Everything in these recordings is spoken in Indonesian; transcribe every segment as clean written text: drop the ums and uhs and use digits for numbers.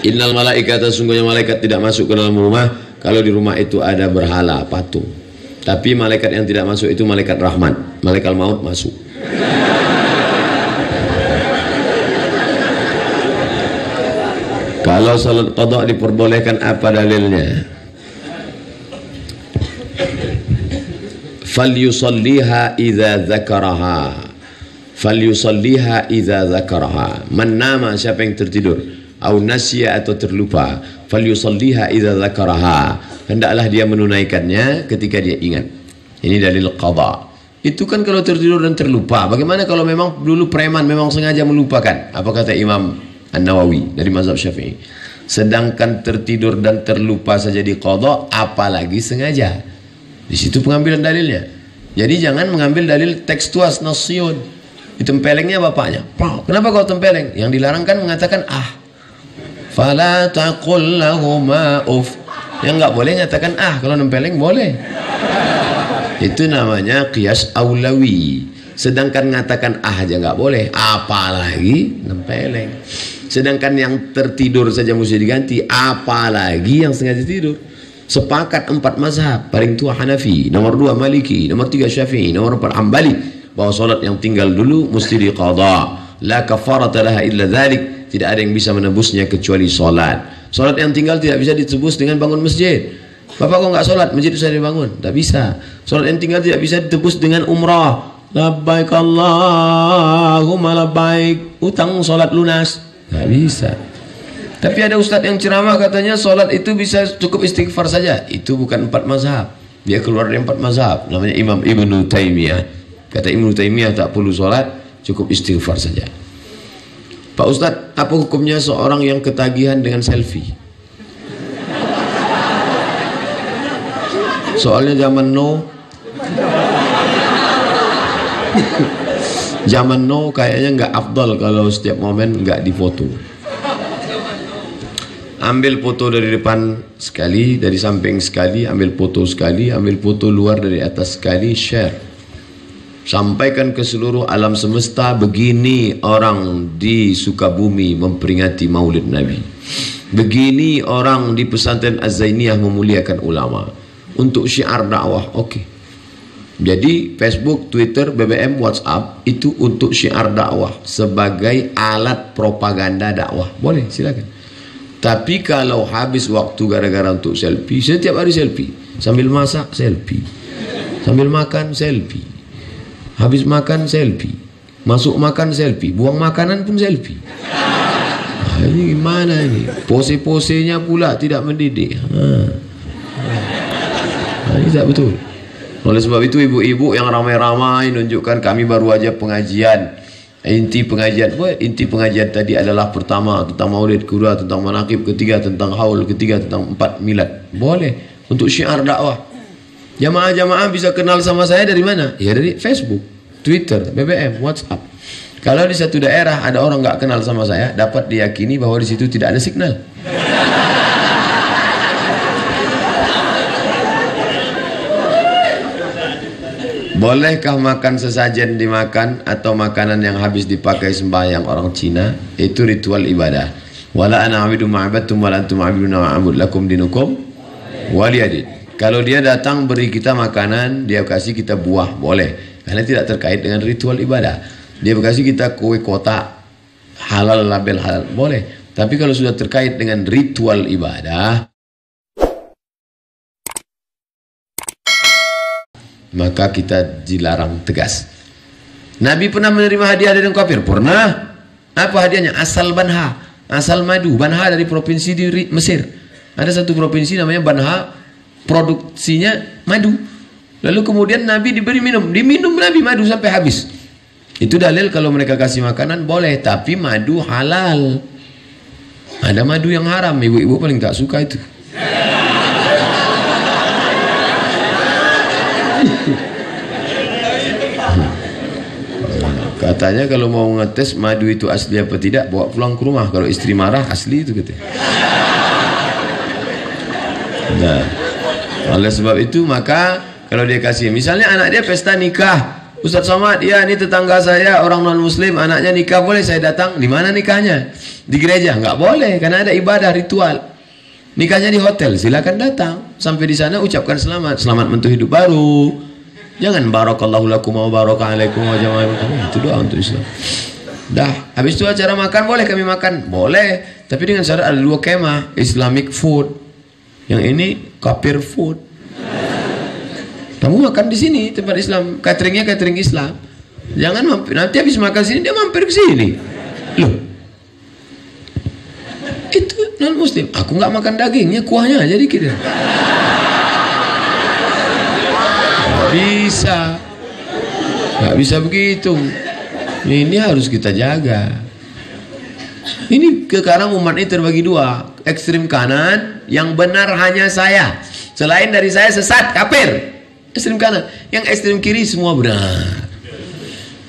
Innal malaikata, sungguhnya malaikat tidak masuk ke dalam rumah kalau di rumah itu ada berhala, patung. Tapi malaikat yang tidak masuk itu malaikat rahmat, malaikat maut masuk. Kalau salat qada diperbolehkan, apa dalilnya? Falyusalliha idza dzakaraha. Falyusalliha idza dzakaraha. Man nama, siapa yang tertidur, au nasya atau terlupa, falyusalliha idza dzakaraha, hendaklah dia menunaikannya ketika dia ingat. Ini dalil qada. Itu kan kalau tertidur dan terlupa. Bagaimana kalau memang dulu preman memang sengaja melupakan? Apa kata Imam An-Nawawi dari mazhab Syafi'i? Sedangkan tertidur dan terlupa saja di qada, apalagi sengaja. Di situ pengambilan dalilnya. Jadi jangan mengambil dalil tekstual nasyun. Ditempelengnya bapaknya. Kenapa kau tempeleng? Yang dilarang kan mengatakan fala taqul lahuma uff. Yang enggak boleh nyatakan kalau nempeleng boleh. Itu namanya qiyas aulawi. Sedangkan mengatakan aja enggak boleh, apalagi nempeleng. Sedangkan yang tertidur saja mesti diganti, apalagi yang sengaja tidur. Sepakat 4 mazhab, paling tua Hanafi, nomor 2 Maliki, nomor 3 Syafi'i, nomor 4 Hambali, bahwa salat yang tinggal dulu mesti diqadha. La kafarata laha illa dzalik. Tidak ada yang bisa menebusnya kecuali salat. Salat yang tinggal tidak bisa ditebus dengan bangun masjid. Bapak kok enggak salat, masjid bisa dibangun? Tak bisa. Salat yang tinggal tidak bisa ditebus dengan umrah. Labbaik Allahumma labbaik. Utang salat lunas. Tak bisa. Tapi ada ustadz yang ceramah katanya salat itu bisa cukup istighfar saja. Itu bukan 4 mazhab. Dia keluar dari 4 mazhab. Namanya Imam Ibnu Taimiyah. Kata Ibnu Taimiyah tak perlu salat, cukup istighfar saja. Pak Ustadz, apa hukumnya seorang yang ketagihan dengan selfie? Soalnya zaman now kayaknya nggak afdal kalau setiap momen nggak difoto. Ambil foto dari depan sekali, dari samping sekali, ambil foto sekali, ambil foto luar dari atas sekali, share. Sampaikan ke seluruh alam semesta, begini orang di Sukabumi memperingati Maulid Nabi. Begini orang di pesantren Az-Zainiyah memuliakan ulama. Untuk syiar dakwah, oke. Jadi Facebook, Twitter, BBM, WhatsApp itu untuk syiar dakwah sebagai alat propaganda dakwah. Boleh, silakan. Tapi kalau habis waktu gara-gara untuk selfie, setiap hari selfie. Sambil masak, selfie. Sambil makan, selfie. Habis makan, selfie. Masuk makan, selfie. Buang makanan pun selfie. Ini gimana ini? Pose-posenya pula tidak mendidik. Ini tak betul. Oleh sebab itu ibu-ibu yang ramai-ramai menunjukkan kami baru aja pengajian. Inti pengajian tadi adalah pertama tentang maulid, kedua tentang manaqib, ketiga tentang haul, ketiga tentang 4 milad. Boleh untuk syiar dakwah. Jamaah-jamaah bisa kenal sama saya dari mana? Ya dari Facebook, Twitter, BBM, WhatsApp. Kalau di satu daerah ada orang nggak kenal sama saya, dapat diyakini bahwa di situ tidak ada signal. Bolehkah makan sesajen dimakan atau makanan yang habis dipakai sembahyang orang Cina? Itu ritual ibadah. Wala ana a'budu ma'abattum wala antum a'buduna ma'abud lakum dinukum waliyadin. Kalau dia datang beri kita makanan, dia kasih kita buah, boleh. Karena tidak terkait dengan ritual ibadah. Dia kasih kita kue kotak, halal, label halal, boleh. Tapi kalau sudah terkait dengan ritual ibadah, maka kita dilarang tegas. Nabi pernah menerima hadiah dari orang kafir? Pernah. Apa hadiahnya? Asal banha, asal madu. Banha dari provinsi di Mesir. Ada satu provinsi namanya Banha, produksinya madu. Lalu kemudian Nabi diberi minum. Diminum Nabi madu sampai habis. Itu dalil kalau mereka kasih makanan boleh. Tapi madu halal. Ada madu yang haram. Ibu-ibu paling tak suka itu. Katanya kalau mau ngetes madu itu asli apa tidak, bawa pulang ke rumah. Kalau istri marah, asli itu katanya. Nah, oleh sebab itu maka kalau dia kasih, misalnya anak dia pesta nikah, Ustaz Somad, ya ini tetangga saya orang non muslim, anaknya nikah, boleh saya datang? Di mana nikahnya? Di gereja? Nggak boleh, karena ada ibadah ritual. Nikahnya di hotel, silakan datang. Sampai di sana ucapkan selamat, selamat mentu hidup baru. Jangan barakallahu lakum wa barakalaikum wa jama'a. Itu doa untuk Islam. Dah, habis itu acara makan, boleh kami makan? Boleh, tapi dengan syarat ada 2 kemah, Islamic food. Yang ini kafir food. Kamu makan di sini tempat Islam, cateringnya catering Islam. Jangan mampir, nanti habis makan sini dia mampir ke sini. Loh, itu non muslim. Aku nggak makan dagingnya, kuahnya aja dikit. Nggak bisa begitu. Ini harus kita jaga. Ini sekarang umat ini terbagi 2, ekstrim kanan, yang benar hanya saya, selain dari saya sesat, kafir. Ekstrem kanan, yang ekstrem kiri semua benar.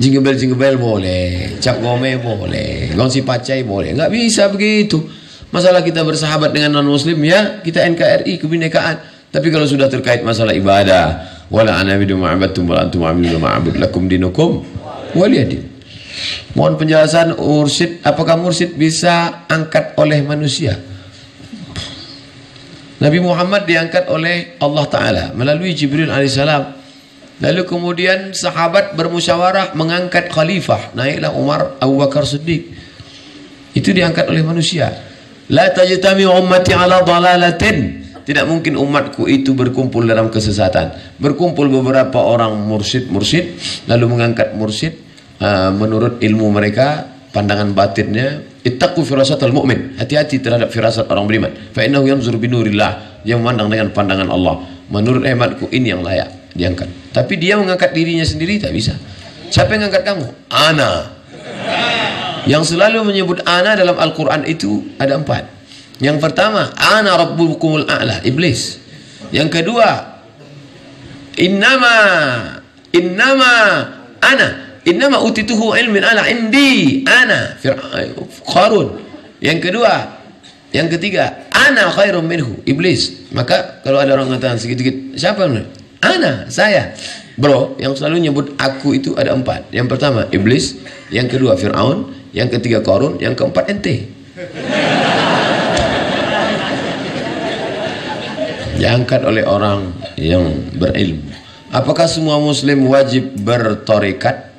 Jingle bell boleh, cap gome boleh, gongsi pacai boleh. Nggak bisa begitu. Masalah kita bersahabat dengan non muslim, ya kita NKRI, kebinekaan. Tapi kalau sudah terkait masalah ibadah, wala ana bidu ma'abattum wala antum ma'abidu ma'abud lakum dinukum waliyadin. Mohon penjelasan mursyid, apakah mursyid bisa angkat oleh manusia? Nabi Muhammad diangkat oleh Allah Ta'ala melalui Jibril alaihissalam. Lalu kemudian sahabat bermusyawarah mengangkat khalifah. Naiklah Umar, Abu Bakar Siddiq. Itu diangkat oleh manusia. La tajtami ummati ala dalalatin. Tidak mungkin umatku itu berkumpul dalam kesesatan. Berkumpul beberapa orang mursyid, lalu mengangkat mursyid menurut ilmu mereka, pandangan batinnya. Ittaqu firasatal mu'min, hati-hati terhadap firasat orang beriman. Fa innahu yanzur binurillah, dia memandang dengan pandangan Allah. Menurut hematku ini yang layak diangkat. Tapi dia mengangkat dirinya sendiri tak bisa. Siapa yang mengangkat kamu? Ana. Yang selalu menyebut ana dalam Al-Quran itu ada 4. Yang pertama, ana rabbukumul a'la, iblis. Yang kedua, innama ana, innama utituhu ilmin ala indi ana Qarun. Yang kedua, yang ketiga, ana khairum minhu, iblis. Maka kalau ada orang mengatakan sedikit-sedikit, siapa? Ana, saya. Bro, yang selalu nyebut aku itu ada 4. Yang pertama iblis, yang kedua Fir'aun, yang ketiga Qarun, yang keempat ente. Diangkat oleh orang yang berilmu. Apakah semua muslim wajib bertarekat?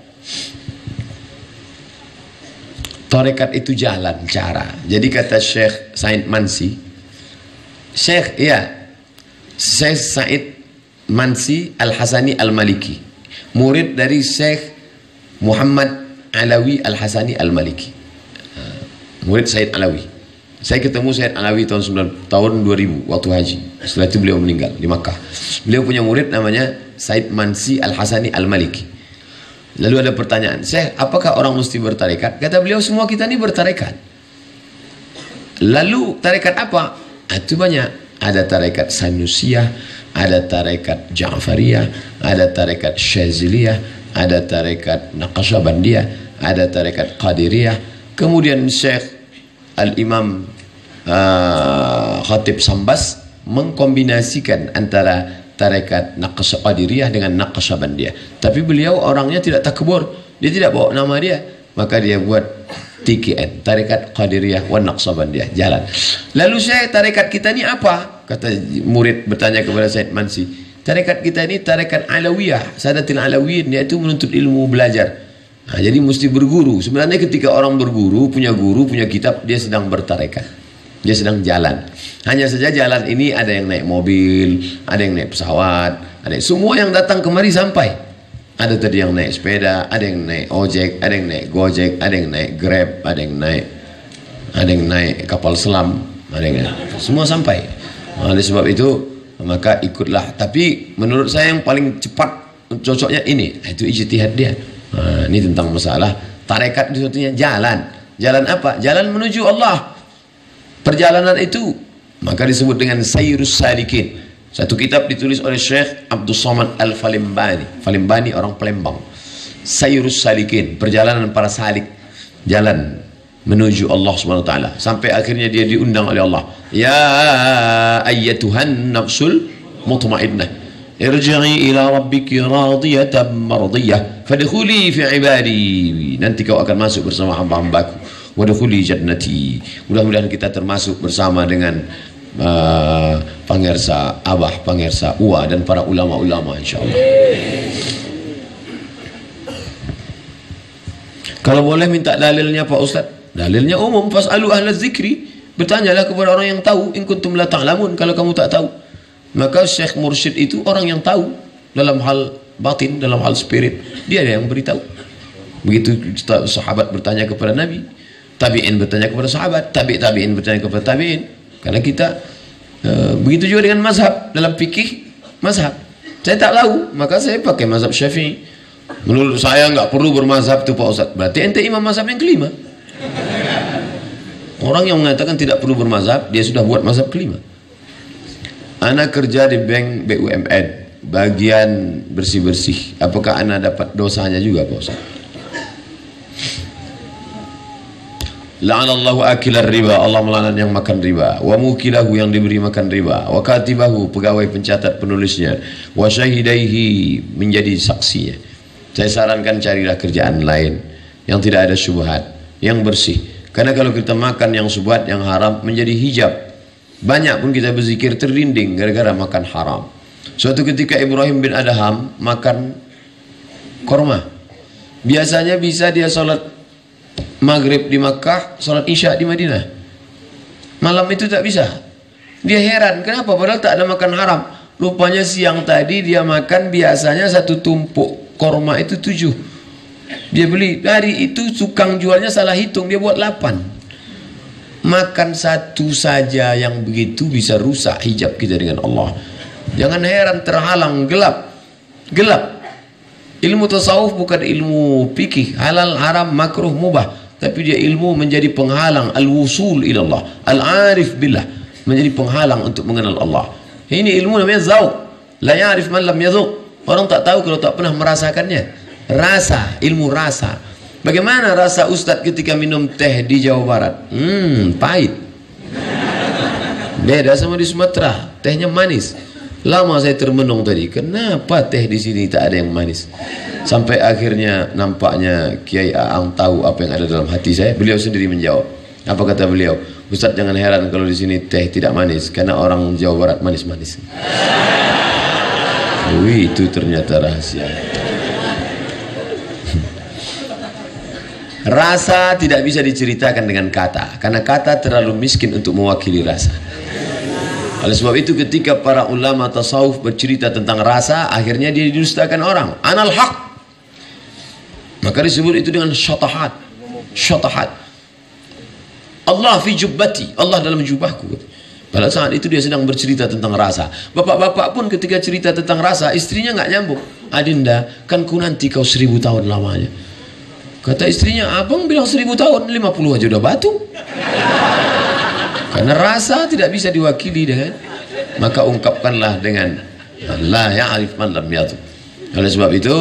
Tarekat itu jalan, cara. Jadi kata Syekh Said Mansi, Syekh Said Mansi Al-Hasani Al-Maliki, murid dari Syekh Muhammad Alawi Al-Hasani Al-Maliki, murid Said Alawi. Saya ketemu Said Alawi tahun 2000 waktu haji. Setelah itu beliau meninggal di Makkah. Beliau punya murid namanya Said Mansi Al-Hasani Al-Maliki. Lalu ada pertanyaan, Syekh, apakah orang mesti bertarekat? Kata beliau, semua kita ini bertarekat. Lalu tarekat apa? Itu banyak. Ada tarekat Sanusiyah, ada tarekat Ja'fariyah, ada tarekat Syaziliyah, ada tarekat Naqsyabandiyah, ada tarekat Qadiriyah. Kemudian Syekh Al-Imam Khatib Sambas mengkombinasikan antara tarekat Qadiriyah dengan Naqsyabandiyah. Tapi beliau orangnya tidak takbur, dia tidak bawa nama dia, maka dia buat TKN, tarekat Qadiriyah wa Naqsyabandiyah, jalan. Lalu saya, tarekat kita ini apa? Kata murid bertanya kepada Said Mansi, tarekat kita ini tarekat Alawiyah, Sadatil Alawiyin, yaitu menuntut ilmu, belajar. Nah, jadi mesti berguru. Sebenarnya ketika orang berguru, punya kitab, dia sedang bertarekat, dia sedang jalan. Hanya saja jalan ini ada yang naik mobil, ada yang naik pesawat, ada semua yang datang kemari sampai. Ada tadi yang naik sepeda, ada yang naik ojek, ada yang naik gojek, ada yang naik grab, ada yang naik kapal selam, ada yang semua sampai. Oleh sebab itu maka ikutlah. Tapi menurut saya yang paling cepat cocoknya ini, itu ijtihad dia. Nah, ini tentang masalah tarekat, disebutnya jalan. Jalan apa? Jalan menuju Allah. Perjalanan itu maka disebut dengan Sayrus Salikin. Satu kitab ditulis oleh Syekh Abdul Somad Al-Falimbani. Falimbani orang Palembang. Sayrus Salikin, perjalanan para salik, jalan menuju Allah Subhanahu wa taala. Sampai akhirnya dia diundang oleh Allah. Ya ayyatuhan nafsul mutmainnah. irji'i ila rabbiki radiyatan mardiyah fadkhuli fi ibadi, nanti kau akan masuk bersama hamba-hambaku, wadkhuli jannati. Mudah-mudahan kita termasuk bersama dengan Pangersa Abah, Pangersa Uwa dan para ulama-ulama insyaallah. Kalau boleh minta dalilnya Pak Ustaz, dalilnya umum, fas'alu ahla zikri, bertanyalah kepada orang yang tahu, in kuntum la ta'lamun, kalau kamu tak tahu. Maka Syekh Mursyid itu orang yang tahu dalam hal batin, dalam hal spirit, dia yang beritahu. Begitu sahabat bertanya kepada Nabi, tabi'in bertanya kepada sahabat, tabi'in bertanya kepada tabi'in. Karena kita begitu juga dengan mazhab, dalam fikih mazhab. Saya tak tahu, maka saya pakai mazhab Syafi'i. Menurut saya nggak perlu bermazhab itu Pak Ustaz. Berarti ente imam mazhab yang kelima. Orang yang mengatakan tidak perlu bermazhab, dia sudah buat mazhab kelima. Ana kerja di bank BUMN, bagian bersih-bersih. Apakah ana dapat dosanya juga Pak Ustaz? La'anallahu akilar riba, Allah melaknat yang makan riba, wa mukilahu yang diberi makan riba, wa katibahu pegawai pencatat penulisnya, wa syahidaihi menjadi saksinya. Saya sarankan carilah kerjaan lain yang tidak ada syubhat, yang bersih. Karena kalau kita makan yang syubhat, yang haram, menjadi hijab. Banyak pun kita berzikir terlinding gara-gara makan haram. Suatu ketika Ibrahim bin Adham makan korma. Biasanya bisa dia sholat Maghrib di Makkah, sholat Isya di Madinah. Malam itu tak bisa. Dia heran, kenapa? Padahal tak ada makan haram. Rupanya siang tadi dia makan, biasanya satu tumpuk korma itu 7. Dia beli, hari itu tukang jualnya salah hitung, dia buat 8. Makan satu saja yang begitu bisa rusak hijab kita dengan Allah. Jangan heran terhalang, gelap. Ilmu tasawuf bukan ilmu fikih, halal, haram, makruh, mubah. Tapi dia ilmu menjadi penghalang, al-wusul ilallah, al-arif billah, menjadi penghalang untuk mengenal Allah. Ini ilmu namanya zauq. La ya'rif man lam yadhuq. Orang tak tahu kalau tak pernah merasakannya. Rasa, ilmu rasa. Bagaimana rasa Ustadz ketika minum teh di Jawa Barat? Pahit. Beda sama di Sumatera, tehnya manis. Lama saya termenung tadi, kenapa teh di sini tak ada yang manis? Sampai akhirnya nampaknya Kiai Aang tahu apa yang ada dalam hati saya. Beliau sendiri menjawab. Apa kata beliau? Ustadz jangan heran kalau di sini teh tidak manis, karena orang Jawa Barat manis-manis. Wih, itu ternyata rahasia. Rasa tidak bisa diceritakan dengan kata, karena kata terlalu miskin untuk mewakili rasa. Oleh sebab itu ketika para ulama tasawuf bercerita tentang rasa, akhirnya dia didustakan orang. Anal haq. Maka disebut itu dengan syatahat. Allah fi jubbati, Allah dalam jubahku. Pada saat itu dia sedang bercerita tentang rasa. Bapak-bapak pun ketika cerita tentang rasa, istrinya nggak nyambung. Adinda, kan ku nanti kau 1000 tahun lamanya. Kata istrinya, abang bilang 1000 tahun, 50 aja udah batu. Karena rasa tidak bisa diwakili dengan, maka ungkapkanlah dengan la ya'rif man lam yadhuq. Oleh sebab itu,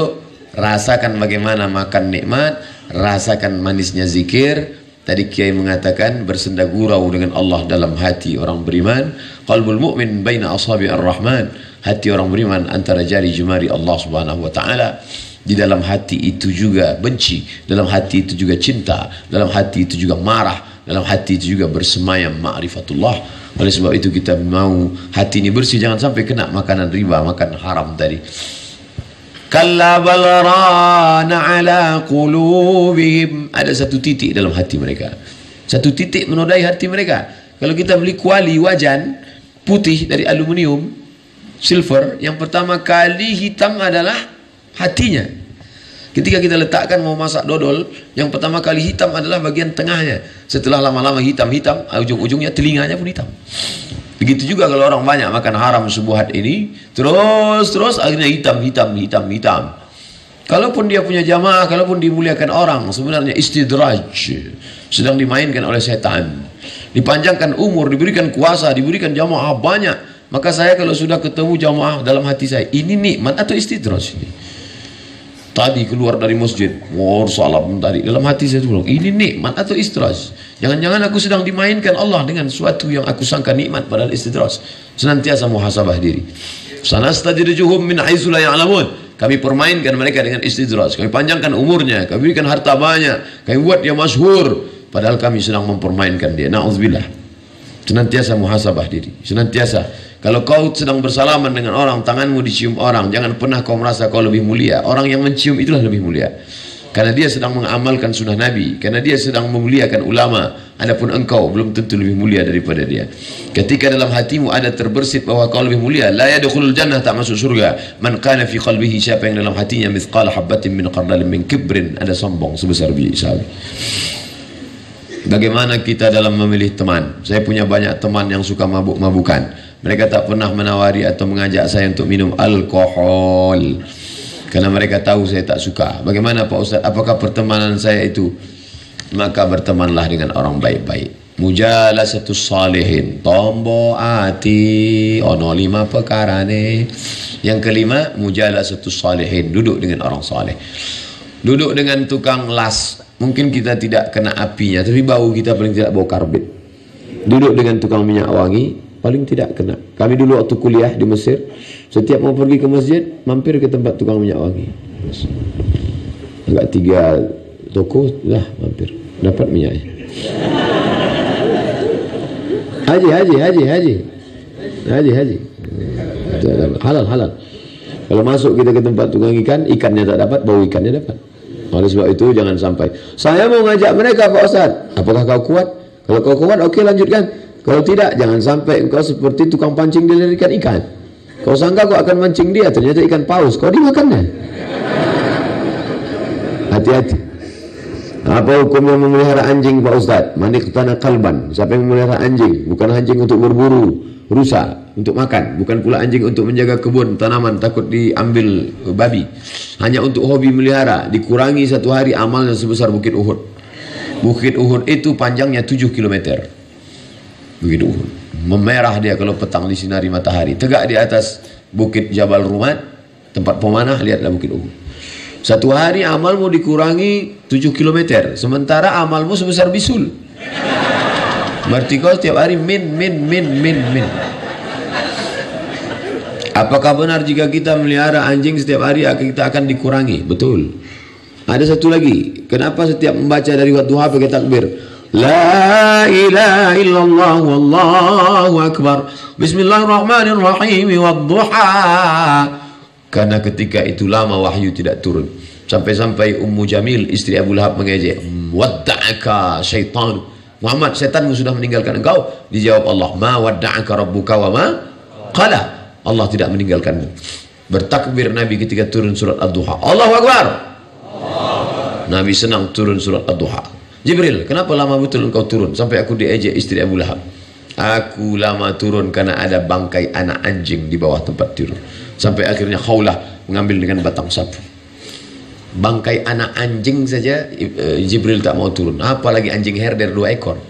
rasakan bagaimana makan nikmat, rasakan manisnya zikir. Tadi Kiai mengatakan bersenda gurau dengan Allah dalam hati orang beriman. Qalbul mu'min baina asabi'ir rahman. Hati orang beriman antara jari jemari Allah Subhanahu wa taala. Di dalam hati itu juga benci, dalam hati itu juga cinta, dalam hati itu juga marah, dalam hati itu juga bersemayam ma'rifatullah. Oleh sebab itu kita mau hati ini bersih, jangan sampai kena makanan riba, makan haram tadi. Kalla bal rana ala qulubihim. Ada satu titik dalam hati mereka, satu titik menodai hati mereka. Kalau kita beli kuali wajan putih dari aluminium, silver, yang pertama kali hitam adalah hatinya. Ketika kita letakkan mau masak dodol, yang pertama kali hitam adalah bagian tengahnya. Setelah lama-lama hitam-hitam, ujung-ujungnya telinganya pun hitam. Begitu juga kalau orang banyak makan haram subuhat ini, terus akhirnya hitam. Kalaupun dia punya jamaah, kalaupun dimuliakan orang, sebenarnya istidraj, sedang dimainkan oleh setan. Dipanjangkan umur, diberikan kuasa, diberikan jamaah banyak. Maka saya kalau sudah ketemu jamaah dalam hati saya, ini nikmat atau istidraj ini? Tadi keluar dari masjid, salam tadi dalam hati saya bilang, ini nikmat atau istidraj? Jangan-jangan aku sedang dimainkan Allah dengan suatu yang aku sangka nikmat padahal istidraj. Senantiasa muhasabah diri. Sanastadrijuhum min haitsu la ya'lamun. Kami permainkan mereka dengan istidraj. Kami panjangkan umurnya, kami berikan harta banyak, kami buat dia masyhur, padahal kami sedang mempermainkan dia. Na'udzubillah. Senantiasa muhasabah diri, senantiasa. Kalau kau sedang bersalaman dengan orang, tanganmu dicium orang, jangan pernah kau merasa kau lebih mulia. Orang yang mencium itulah lebih mulia, karena dia sedang mengamalkan sunnah Nabi, karena dia sedang memuliakan ulama. Adapun engkau belum tentu lebih mulia daripada dia. Ketika dalam hatimu ada terbersit bahwa kau lebih mulia, la yadkhulul jannah, tak masuk surga. Man kana fi qalbihi, siapa yang dalam hatinya mithqala habatin min khardalin min kibrin, ada sombong sebesar biji sawi. Bagaimana kita dalam memilih teman? Saya punya banyak teman yang suka mabuk-mabukan. Mereka tak pernah menawari atau mengajak saya untuk minum alkohol, karena mereka tahu saya tak suka. Bagaimana Pak Ustaz? Apakah pertemanan saya itu? Maka bertemanlah dengan orang baik-baik. Mujalasatus salihin, tombo ati, ono 5 perkara nih. Yang kelima, mujalasatus salihin, duduk dengan orang saleh. Duduk dengan tukang las, mungkin kita tidak kena apinya, tapi bau kita paling tidak bau karbit. Duduk dengan tukang minyak wangi, paling tidak kena. Kami dulu waktu kuliah di Mesir, setiap mau pergi ke masjid, mampir ke tempat tukang minyak wangi. Agak 3 toko, lah mampir, dapat minyaknya. Haji. Halal. Kalau masuk kita ke tempat tukang ikan, ikannya tak dapat, bau ikannya dapat. Oleh sebab itu jangan sampai. Saya mau ngajak mereka Pak Ustaz. Apakah kau kuat? Kalau kau kuat, oke, lanjutkan. Kalau tidak, jangan sampai engkau seperti tukang pancing dilirikan ikan. Kau sangka kau akan mancing dia, ternyata ikan paus. Kau dimakannya. Hati-hati. Apa hukumnya memelihara anjing Pak Ustaz? Maniqtana qalban. Siapa yang memelihara anjing? Bukan anjing untuk berburu rusa, untuk makan. Bukan pula anjing untuk menjaga kebun, tanaman, takut diambil babi. Hanya untuk hobi melihara. Dikurangi 1 hari amalnya sebesar Bukit Uhud. Bukit Uhud itu panjangnya 7 km. Bukit Uhud. Memerah dia kalau petang disinari matahari. Tegak di atas Bukit Jabal Rumat, tempat pemanah, lihatlah Bukit Uhud. 1 hari amalmu dikurangi 7 km. Sementara amalmu sebesar bisul. Berarti kau setiap hari min. Apakah benar jika kita melihara anjing setiap hari kita akan dikurangi? Betul. Ada satu lagi. Kenapa setiap membaca dari wadduha pakai takbir? La ilaha illallah wallahu akbar. Bismillahirrahmanirrahim wadduha. Karena ketika itu lama wahyu tidak turun. Sampai-sampai Ummu Jamil, istri Abu Lahab, mengejek. Wadda'aka syaitan. Muhammad, setanmu sudah meninggalkan engkau. Dijawab Allah, ma wadda'aka rabbuka wa ma qala. Allah tidak meninggalkanmu. Bertakbir Nabi ketika turun surat Ad-Duha. Allahu Akbar. Nabi senang turun surat Ad-Duha. Jibril, kenapa lama betul engkau turun? Sampai aku diejek istri Abu Lahab. Aku lama turun karena ada bangkai anak anjing di bawah tempat tidur. Sampai akhirnya Khawlah mengambil dengan batang sapu. Bangkai anak anjing saja Jibril tak mau turun, apalagi anjing herder 2 ekor.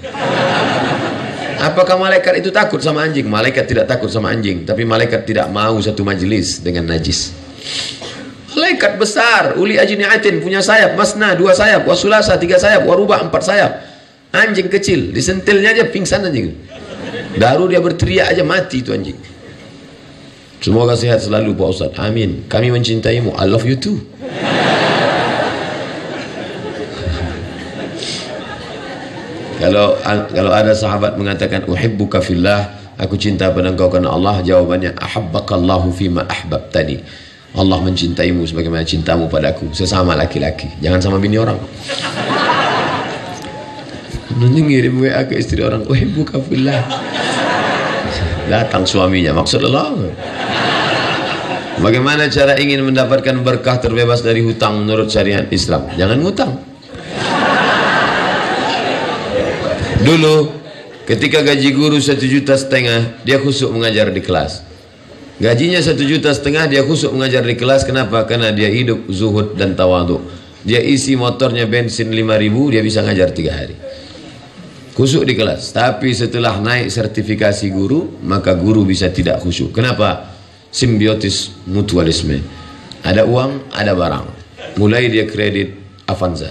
Apakah malaikat itu takut sama anjing? Malaikat tidak takut sama anjing, tapi malaikat tidak mau satu majelis dengan najis. Malaikat besar, uli ajni'atin, punya sayap, masna 2 sayap, wasulasa 3 sayap, warubah 4 sayap. Anjing kecil, disentilnya aja pingsan anjing. Baru dia berteriak aja mati itu anjing. Semoga sehat selalu Pak Ustaz. Amin. Kami mencintaimu. I love you too. Kalau ada sahabat mengatakan uhibbuka fillah, aku cinta pada engkau karena Allah, jawabannya ahabbakallahu fima ahbabtani. Allah mencintaimu sebagaimana cintamu padaku, sesama laki-laki, jangan sama bini orang. Nanti ngirim WA ke istri orang, uhibbuka fillah. Datang suaminya, maksud Allah. Bagaimana cara ingin mendapatkan berkah terbebas dari hutang menurut syariat Islam? Jangan ngutang. Dulu ketika gaji guru 1,5 juta, dia khusyuk mengajar di kelas. Gajinya 1,5 juta, dia khusyuk mengajar di kelas. Kenapa? Karena dia hidup zuhud dan tawadhu. Dia isi motornya bensin 5.000, dia bisa ngajar 3 hari. Khusyuk di kelas. Tapi setelah naik sertifikasi guru, maka guru bisa tidak khusyuk. Kenapa? Simbiotis mutualisme. Ada uang, ada barang. Mulai dia kredit Avanza.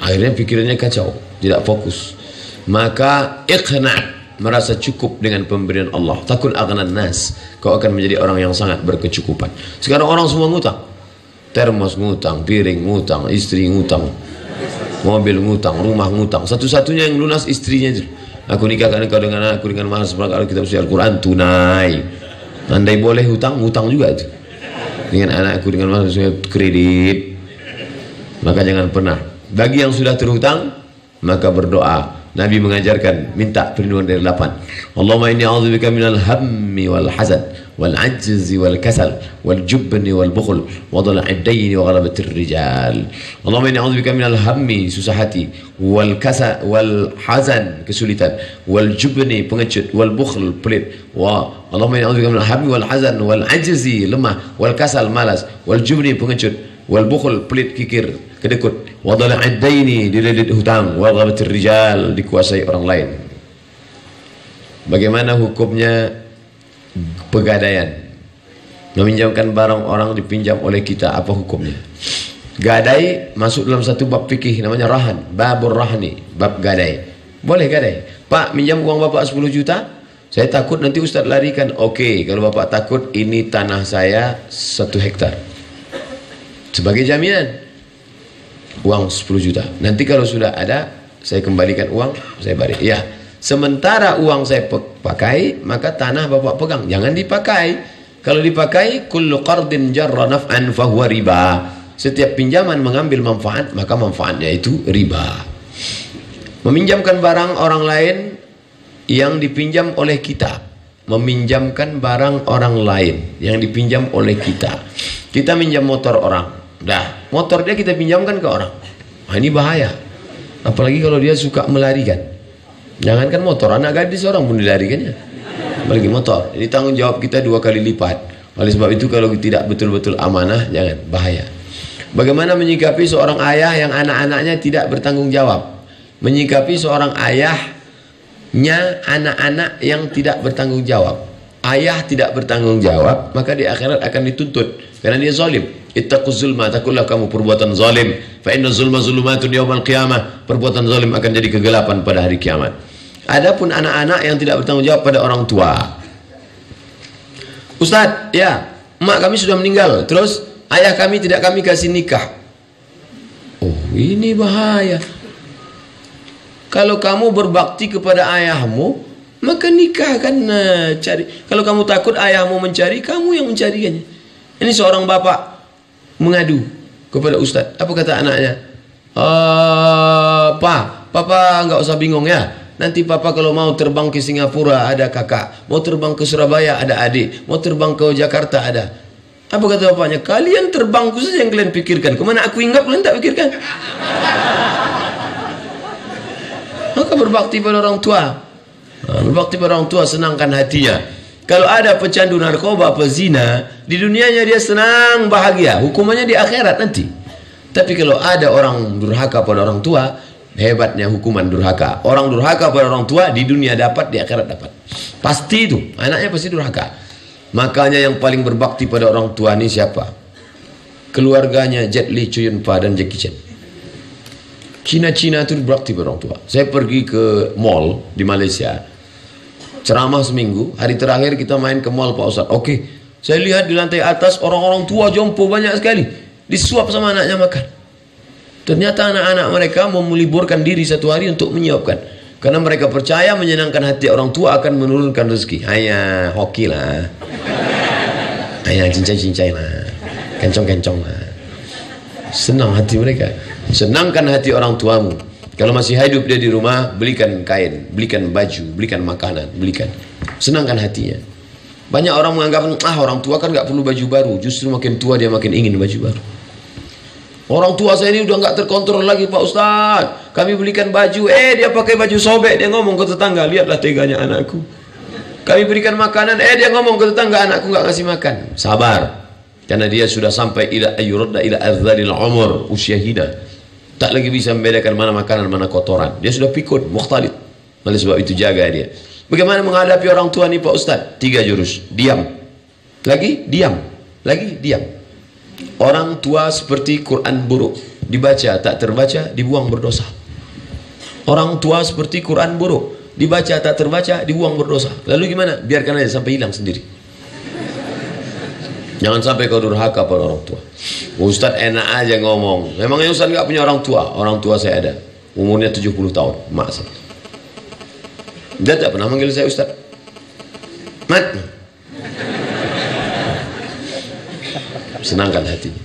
Akhirnya pikirannya kacau, tidak fokus. Maka iqna', merasa cukup dengan pemberian Allah. Takun aghnan nas, kau akan menjadi orang yang sangat berkecukupan. Sekarang orang semua ngutang. Termos ngutang, piring ngutang, istri ngutang, mobil ngutang, rumah ngutang. Satu-satunya yang lunas istrinya itu. Aku nikahkan engkau dengan anakku dengan mahar seperangkat kitab suci Al-Quran tunai. Andai boleh hutang, hutang juga itu. Dengan anakku dengan mahar kredit. Maka jangan pernah. Bagi yang sudah terhutang, maka berdoa. Nabi mengajarkan minta perlindungan dari 8. Allahumma inni a'udzubika minal hammi wal hazan wal ajzi wal kasal wal jubni wal bukhl wa dhala'id dayn wa ghalabatir rijal. Allahumma inni a'udzubika minal hammi, susah hati, wal kasal wal hazan, kesulitan, wal jubni, pengecut, wal bukhl, pelit. Wa Allahumma inni a'udzubika minal hammi wal hazan wal ajzi, lemah, wal kasal, malas, wal jubni, pengecut, wal bukhl, pelit, kikir, kedekut, wa dhala'id daini, dililit hutang, wa ghalabatir rijal, dikuasai orang lain. Bagaimana hukumnya pegadaian? Meminjamkan barang orang dipinjam oleh kita, apa hukumnya? Gadai masuk dalam satu bab fikih namanya rahan, babur rahni, bab gadai. Boleh gadai. Pak, minjam uang bapak 10 juta, saya takut nanti ustaz larikan. Oke, kalau bapak takut, ini tanah saya 1 hektar sebagai jaminan, uang 10 juta. Nanti kalau sudah ada, saya kembalikan uang, saya balik. Ya, sementara uang saya pakai, maka tanah bapak pegang, jangan dipakai. Kalau dipakai, kullu qardin jarra naf'an fahuwa riba. Setiap pinjaman mengambil manfaat, maka manfaatnya itu riba. Meminjamkan barang orang lain yang dipinjam oleh kita. Meminjamkan barang orang lain yang dipinjam oleh kita. Kita minjam motor orang. Dah, motor dia kita pinjamkan ke orang. Nah, ini bahaya. Apalagi kalau dia suka melarikan. Jangankan motor, anak gadis orang pun dilarikannya. Apalagi motor. Ini tanggung jawab kita 2 kali lipat. Oleh sebab itu kalau tidak betul-betul amanah, jangan, bahaya. Bagaimana menyikapi seorang ayah yang anak-anaknya tidak bertanggung jawab? Menyikapi seorang ayahnya anak-anak yang tidak bertanggung jawab. Ayah tidak bertanggung jawab, maka di akhirat akan dituntut karena dia zalim. Ittaquz zulma, takutlah kamu perbuatan zalim. Fa inna zulma zulumatun yaumal qiyamah. Perbuatan zalim akan jadi kegelapan pada hari kiamat. Adapun anak-anak yang tidak bertanggung jawab pada orang tua. Ustaz, ya, emak kami sudah meninggal, terus ayah kami tidak kami kasih nikah. Oh, ini bahaya. Kalau kamu berbakti kepada ayahmu, maka nikahkan, cari. Kalau kamu takut ayahmu mencari, kamu yang mencarikannya. Ini seorang bapak mengadu kepada ustaz. Apa kata anaknya? Papa nggak usah bingung ya. Nanti papa kalau mau terbang ke Singapura ada kakak, mau terbang ke Surabaya ada adik, mau terbang ke Jakarta ada. Apa kata bapaknya? Kalian terbang khusus yang kalian pikirkan. Kemana aku hinggap kalian tak pikirkan. Maka berbakti pada orang tua. Berbakti pada orang tua, senangkan hatinya. Kalau ada pecandu narkoba, pezina, di dunianya dia senang, bahagia. Hukumannya di akhirat nanti. Tapi kalau ada orang durhaka pada orang tua, hebatnya hukuman durhaka. Orang durhaka pada orang tua, di dunia dapat, di akhirat dapat. Pasti itu, anaknya pasti durhaka. Makanya yang paling berbakti pada orang tua ini siapa? Keluarganya Jet Li, Chow Yun Fat, dan Jackie Chan. Cina-Cina itu berbakti pada orang tua. Saya pergi ke mall di Malaysia, ceramah seminggu, hari terakhir kita main ke mall Pak Ustaz. Oke, saya lihat di lantai atas orang-orang tua jompo banyak sekali, disuap sama anaknya makan. Ternyata anak-anak mereka mau meliburkan diri 1 hari untuk menyiapkan, karena mereka percaya menyenangkan hati orang tua akan menurunkan rezeki. Ayah hoki lah, ayah cincai-cincai lah, kencong-kencong lah. Senang hati mereka. Senangkan hati orang tuamu. Kalau masih hidup dia di rumah, belikan kain, belikan baju, belikan makanan, belikan. Senangkan hatinya. Banyak orang menganggap, orang tua kan nggak perlu baju baru. Justru makin tua dia makin ingin baju baru. Orang tua saya ini udah nggak terkontrol lagi Pak Ustaz. Kami belikan baju, dia pakai baju sobek. Dia ngomong ke tetangga, lihatlah teganya anakku. Kami berikan makanan, dia ngomong ke tetangga, anakku nggak ngasih makan. Sabar, karena dia sudah sampai ila ayyuradda ila adzalil umur, usia hina. Tak lagi bisa membedakan mana makanan, mana kotoran. Dia sudah pikun, mukhtalid. Oleh sebab itu jaga dia. Bagaimana menghadapi orang tua ni Pak Ustaz? 3 jurus. Diam. Lagi diam. Lagi diam. Orang tua seperti Quran buruk. Dibaca, tak terbaca, dibuang berdosa. Orang tua seperti Quran buruk. dibaca tak terbaca, dibuang berdosa. Lalu gimana? Biarkan aja sampai hilang sendiri. Jangan sampai kau durhaka pada orang tua. Ustaz enak aja ngomong. Memangnya Ustaz nggak punya orang tua? Orang tua saya ada. Umurnya 70 tahun. Mak saya. Dia tak pernah manggil saya Ustaz. Mat. Senangkan hatinya.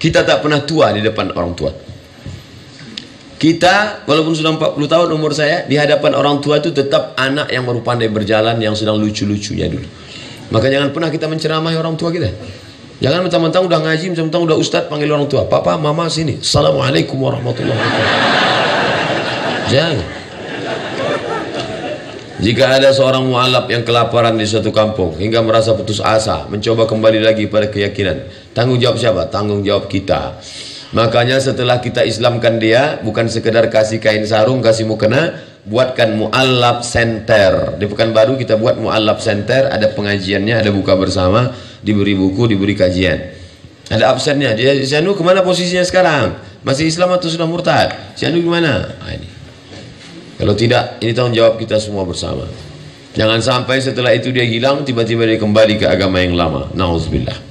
Kita tak pernah tua di depan orang tua. Kita walaupun sudah 40 tahun umur saya, di hadapan orang tua itu tetap anak yang baru pandai berjalan, yang sedang lucu-lucunya dulu. Maka jangan pernah kita menceramahi orang tua kita. Jangan mentang-mentang udah ngaji, mentang-mentang udah ustaz panggil orang tua. Papa, mama sini. Assalamualaikum warahmatullahi wabarakatuh. Jangan. Jika ada seorang mu'alaf yang kelaparan di suatu kampung hingga merasa putus asa, mencoba kembali lagi pada keyakinan, tanggung jawab siapa? Tanggung jawab kita. Makanya setelah kita Islamkan dia, bukan sekedar kasih kain sarung, kasih mukena, buatkan mu'alaf center. Di Pekanbaru kita buat mu'alaf center, ada pengajiannya, ada buka bersama, diberi buku, diberi kajian. Ada absennya. Dia si Anu kemana posisinya sekarang? Masih Islam atau sudah murtad? Si Anu gimana? Nah, ini. Kalau tidak, ini tanggung jawab kita semua bersama. Jangan sampai setelah itu dia hilang, tiba-tiba dia kembali ke agama yang lama. Nauzubillah.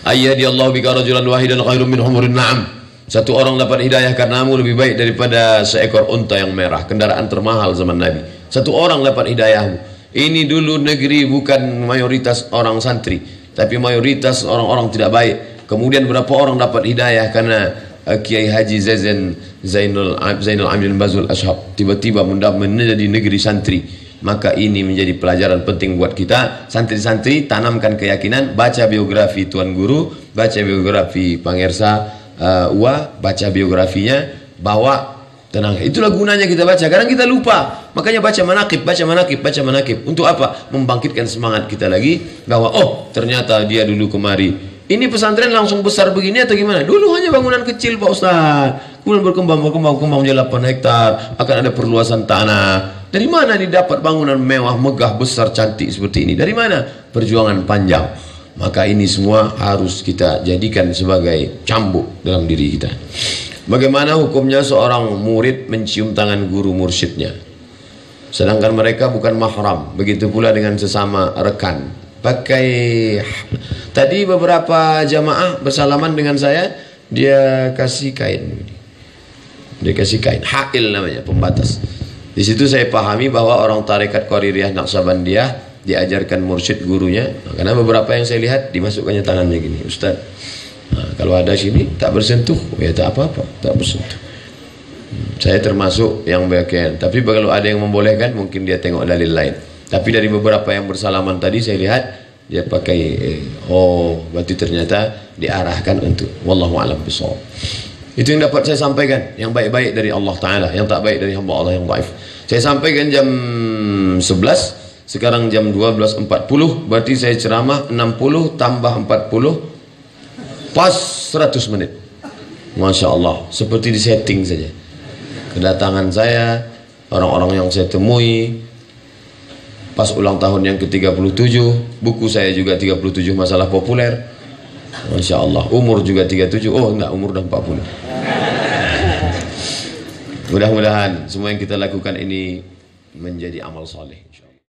Ayyadiyallahu bika rajulan wahidan khairum min humurin na'am. Satu orang dapat hidayah karenamu lebih baik daripada seekor unta yang merah, kendaraan termahal zaman Nabi. Satu orang dapat hidayahmu. Ini dulu negeri bukan mayoritas orang santri, tapi mayoritas orang-orang tidak baik. Kemudian berapa orang dapat hidayah karena Kiai Haji Zainul Abidin Bazul Ashab tiba-tiba menjadi negeri santri. Maka ini menjadi pelajaran penting buat kita santri-santri, tanamkan keyakinan, baca biografi Tuan Guru, baca biografi Pangersa baca biografinya, bawa tenang. Itulah gunanya kita baca. Kadang kita lupa. Makanya baca manaqib, baca manaqib, baca manaqib. Untuk apa? Membangkitkan semangat kita lagi bahwa oh, ternyata dia dulu kemari. Ini pesantren langsung besar begini atau gimana? Dulu hanya bangunan kecil Pak Ustaz. Kemudian berkembang menjadi 8 hektar, akan ada perluasan tanah. Dari mana didapat bangunan mewah, megah, besar, cantik seperti ini? Dari mana? Perjuangan panjang. Maka ini semua harus kita jadikan sebagai cambuk dalam diri kita. Bagaimana hukumnya seorang murid mencium tangan guru mursyidnya, sedangkan mereka bukan mahram? Begitu pula dengan sesama rekan. Tadi beberapa jamaah bersalaman dengan saya, dia kasih kain. Dia kasih kain, hail namanya, pembatas. Di situ saya pahami bahwa orang tarekat Qaririyah Naqsabandiyah diajarkan mursyid gurunya. Karena beberapa yang saya lihat dimasukkannya tangannya gini, Ustaz. Nah, kalau ada sini tak bersentuh, ya tak apa-apa, tak bersentuh. Saya termasuk yang bagian. Tapi kalau ada yang membolehkan, mungkin dia tengok dalil lain. Tapi dari beberapa yang bersalaman tadi saya lihat dia pakai berarti ternyata diarahkan untuk wallahu a'lam bishawab. Itu yang dapat saya sampaikan, yang baik-baik dari Allah Ta'ala, yang tak baik dari hamba Allah yang dhaif. Saya sampaikan jam 11, sekarang jam 12.40, berarti saya ceramah 60 tambah 40, pas 100 menit. Masya Allah, seperti disetting saja. Kedatangan saya, orang-orang yang saya temui, pas ulang tahun yang ke-37, buku saya juga 37 masalah populer. Masya Allah, umur juga 37, oh enggak, umur udah 40. Mudah-mudahan semua yang kita lakukan ini menjadi amal saleh.